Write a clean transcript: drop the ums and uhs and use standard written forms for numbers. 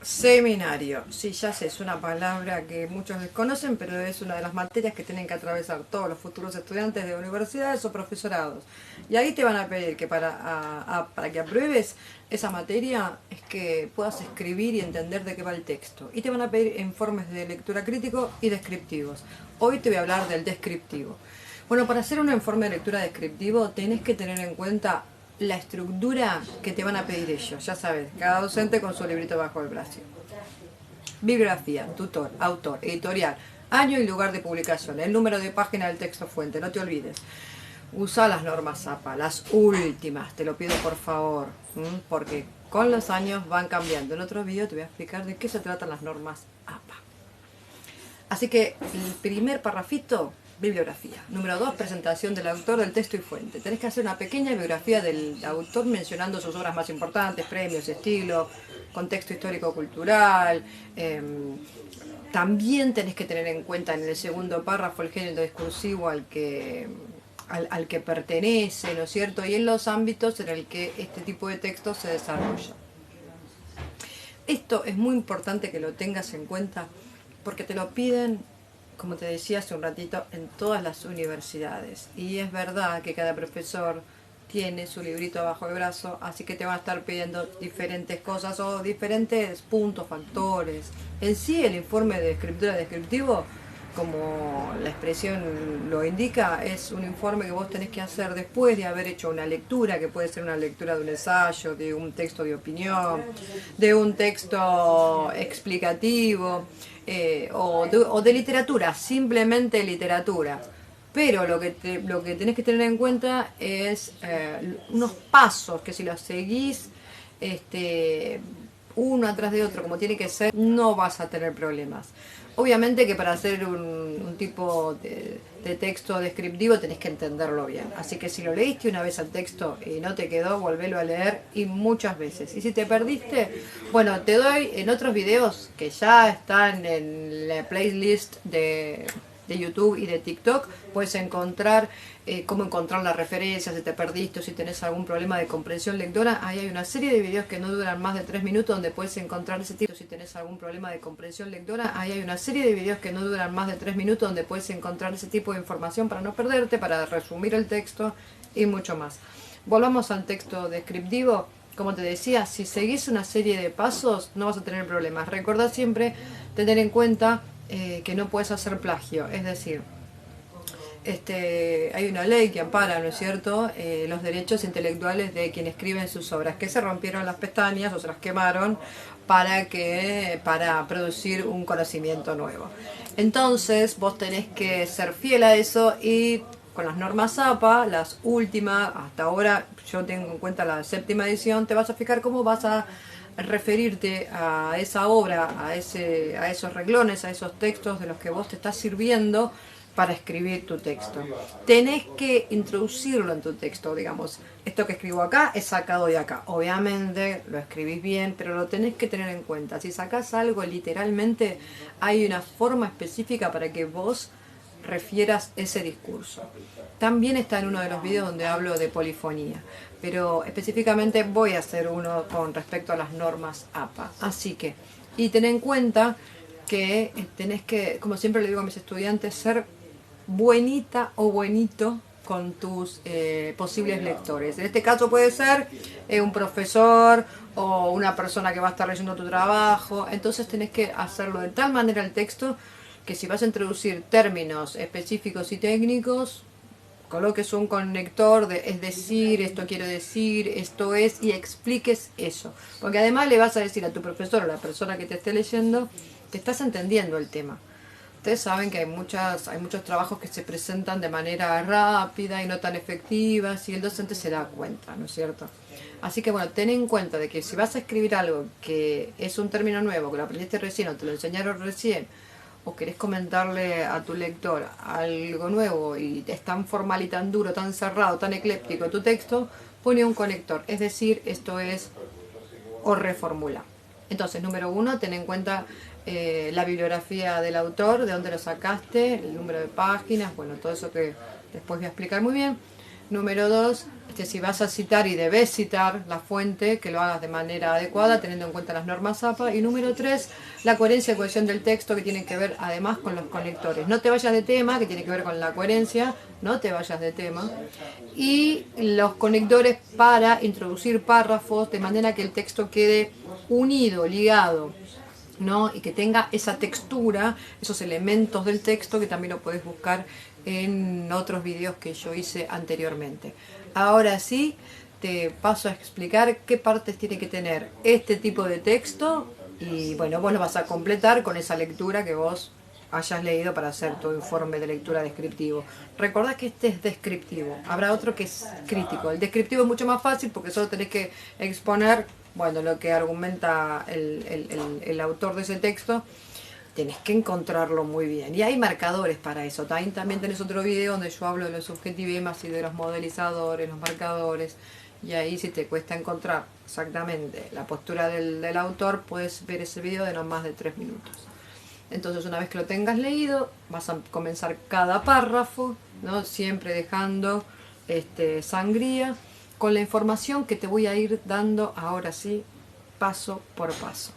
Seminario, sí, ya sé, es una palabra que muchos desconocen, pero es una de las materias que tienen que atravesar todos los futuros estudiantes de universidades o profesorados. Y ahí te van a pedir que para que apruebes esa materia es que puedas escribir y entender de qué va el texto. Y te van a pedir informes de lectura crítico y descriptivos. Hoy te voy a hablar del descriptivo. Bueno, para hacer un informe de lectura descriptivo tenés que tener en cuenta la estructura que te van a pedir ellos. Ya sabes, cada docente con su librito bajo el brazo. Bibliografía, tutor, autor, editorial, año y lugar de publicación, el número de página del texto fuente, no te olvides. Usa las normas APA, las últimas, te lo pido por favor, porque con los años van cambiando. En otro video te voy a explicar de qué se tratan las normas APA. Así que el primer parrafito, bibliografía. Número 2, presentación del autor, del texto y fuente. Tenés que hacer una pequeña biografía del autor mencionando sus obras más importantes, premios, estilo, contexto histórico-cultural. También tenés que tener en cuenta en el segundo párrafo el género discursivo al que pertenece, ¿no es cierto? Y en los ámbitos en el que este tipo de texto se desarrolla. Esto es muy importante que lo tengas en cuenta porque te lo piden, como te decía hace un ratito, en todas las universidades. Y es verdad que cada profesor tiene su librito bajo el brazo, así que te van a estar pidiendo diferentes cosas o diferentes puntos, factores. En sí, el informe de escritura descriptivo, como la expresión lo indica, es un informe que vos tenés que hacer después de haber hecho una lectura, que puede ser una lectura de un ensayo, de un texto de opinión, de un texto explicativo, o de literatura, simplemente literatura. Pero lo que tenés que tener en cuenta es unos pasos que si los seguís uno atrás de otro como tiene que ser, no vas a tener problemas. Obviamente que para hacer un tipo de texto descriptivo tenés que entenderlo bien. Así que si lo leíste una vez al texto y no te quedó, volvelo a leer y muchas veces. Y si te perdiste, bueno, te doy en otros videos que ya están en la playlist de YouTube y de TikTok, puedes encontrar cómo encontrar las referencias, si te perdiste o si tenés algún problema de comprensión lectora. Ahí hay una serie de videos que no duran más de 3 minutos donde puedes encontrar ese tipo. Si tenés algún problema de comprensión lectora, ahí hay una serie de videos que no duran más de 3 minutos donde puedes encontrar ese tipo de información para no perderte, para resumir el texto y mucho más. Volvamos al texto descriptivo. Como te decía, si seguís una serie de pasos no vas a tener problemas. Recordá siempre tener en cuenta que no puedes hacer plagio, es decir, hay una ley que ampara, ¿no es cierto?, los derechos intelectuales de quien escriben sus obras, que se rompieron las pestañas o se las quemaron para producir un conocimiento nuevo. Entonces vos tenés que ser fiel a eso y con las normas APA, las últimas, hasta ahora yo tengo en cuenta la 7ª edición, te vas a fijar cómo vas a referirte a esa obra, a esos renglones, a esos textos de los que vos te estás sirviendo para escribir tu texto. Tenés que introducirlo en tu texto, digamos. Esto que escribo acá es sacado de acá. Obviamente lo escribís bien, pero lo tenés que tener en cuenta. Si sacás algo literalmente, hay una forma específica para que vos refieras ese discurso. También está en uno de los videos donde hablo de polifonía, pero específicamente voy a hacer uno con respecto a las normas APA. Así que, y ten en cuenta que tenés que, como siempre le digo a mis estudiantes, ser buenita o buenito con tus posibles lectores. En este caso puede ser un profesor o una persona que va a estar leyendo tu trabajo. Entonces tenés que hacerlo de tal manera el texto que si vas a introducir términos específicos y técnicos, coloques un conector de es decir, esto quiero decir, esto es, y expliques eso. Porque además le vas a decir a tu profesor o a la persona que te esté leyendo que estás entendiendo el tema. Ustedes saben que hay muchos trabajos que se presentan de manera rápida y no tan efectiva, y el docente se da cuenta, ¿no es cierto? Así que bueno, ten en cuenta de que si vas a escribir algo que es un término nuevo, que lo aprendiste recién o te lo enseñaron recién, o querés comentarle a tu lector algo nuevo y es tan formal y tan duro, tan cerrado, tan ecléptico tu texto, pone un conector, es decir, esto es o reformula. Entonces, número 1, ten en cuenta la bibliografía del autor, de dónde lo sacaste, el número de páginas, bueno, todo eso que después voy a explicar muy bien. Número 2, si vas a citar y debes citar la fuente, que lo hagas de manera adecuada, teniendo en cuenta las normas APA. Y número 3, la coherencia y cohesión del texto, que tiene que ver además con los conectores. No te vayas de tema, que tiene que ver con la coherencia, no te vayas de tema. Y los conectores para introducir párrafos, de manera que el texto quede unido, ligado, ¿no? Y que tenga esa textura, esos elementos del texto, que también lo podés buscar en otros videos que yo hice anteriormente. Ahora sí, te paso a explicar qué partes tiene que tener este tipo de texto y bueno, vos lo vas a completar con esa lectura que vos hayas leído para hacer tu informe de lectura descriptivo. Recordá que este es descriptivo, habrá otro que es crítico. El descriptivo es mucho más fácil porque solo tenés que exponer, bueno, lo que argumenta el autor de ese texto. Tenés que encontrarlo muy bien. Y hay marcadores para eso. También tenés otro video donde yo hablo de los subjetivismos y de los modelizadores, los marcadores. Y ahí, si te cuesta encontrar exactamente la postura del autor, puedes ver ese video de no más de 3 minutos. Entonces, una vez que lo tengas leído, vas a comenzar cada párrafo, ¿no? Siempre dejando sangría, con la información que te voy a ir dando ahora sí, paso por paso.